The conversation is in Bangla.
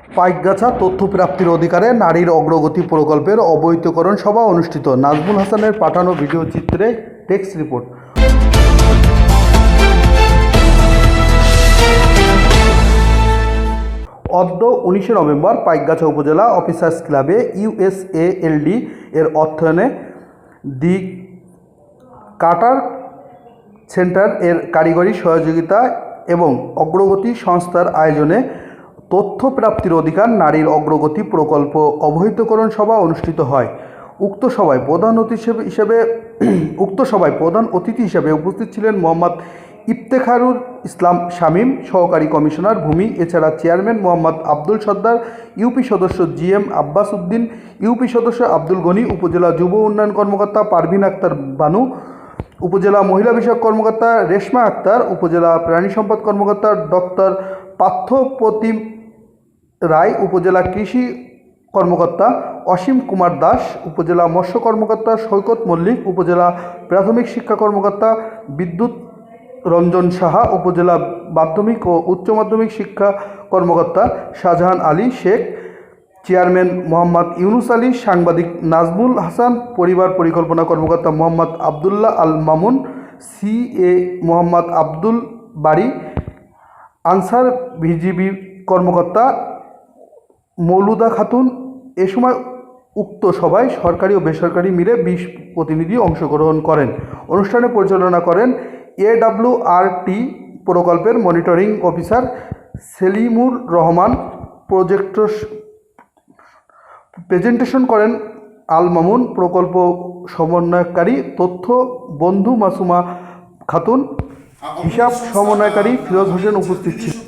পাইকগাছা তথ্য প্রাপ্তির অধিকারে নারীর অগ্রগতি প্রকল্পের অবহিতকরণ সভা অনুষ্ঠিত। নাজমুল হাসানের পাঠানো ভিডিও চিত্রে টেক্সট রিপোর্ট। অদ্য 19 নভেম্বর পাইকগাছা উপজেলা অফিসার্স ক্লাবে USALD এর অর্থায়নে দি কাটার সেন্টার এর কারিগরি সহযোগিতা এবং অগ্রগতি সংস্থার আয়োজনে তথ্য প্রাপ্তির অধিকার নারীর অগ্রগতি প্রকল্প অবহিতকরণ সভা অনুষ্ঠিত হয়। উক্ত সভায় প্রধান অতিথি হিসেবে উপস্থিত ছিলেন মোহাম্মদ ইফতেখারুল ইসলাম শামীম, সহকারী কমিশনার ভূমি। এছাড়া চেয়ারম্যান মোহাম্মদ আব্দুল সত্তার, ইউপি সদস্য GM আব্বাস উদ্দিন, ইউপি সদস্য আব্দুল গনি, উপজেলা যুব উন্নয়ন কর্মকর্তা পারভিন আক্তার বানু, উপজেলা মহিলা বিষয়ক কর্মকর্তা রেশমা আক্তার, উপজেলা প্রাণী সম্পদ কর্মকর্তা ডক্টর পার্থপ্রতিম রায়, উপজেলা কৃষি কর্মকর্তা অসীম কুমার দাস, উপজেলা মৎস্য কর্মকর্তা সৈকত মল্লিক, উপজেলা প্রাথমিক শিক্ষা কর্মকর্তা বিদ্যুৎ রঞ্জন সাহা, উপজেলা মাধ্যমিক ও উচ্চ মাধ্যমিক শিক্ষা কর্মকর্তা শাহজাহান আলী শেখ, চেয়ারম্যান মোহাম্মদ ইউনুস আলী, সাংবাদিক নাজমুল হাসান, পরিবার পরিকল্পনা কর্মকর্তা মোহাম্মদ আবদুল্লাহ আল মামুন, CA মোহাম্মদ আব্দুল বারী, আনসার ভিজিবি কর্মকর্তা মৌলুদা খাতুন। এ সময় উক্ত সভায় সরকারি ও বেসরকারি মিলে 20 প্রতিনিধি অংশগ্রহণ করেন। অনুষ্ঠানে পরিচালনা করেন AWRT প্রকল্পের monitoring officer Selimur Rahman. Presentation করেন আল মামুন, প্রকল্প সমন্বয়কারী তথ্য বন্ধু মাসুমা খাতুন, হিসাব সমন্বয়কারী ফিরোজ হোসেন উপস্থিত ছিলেন।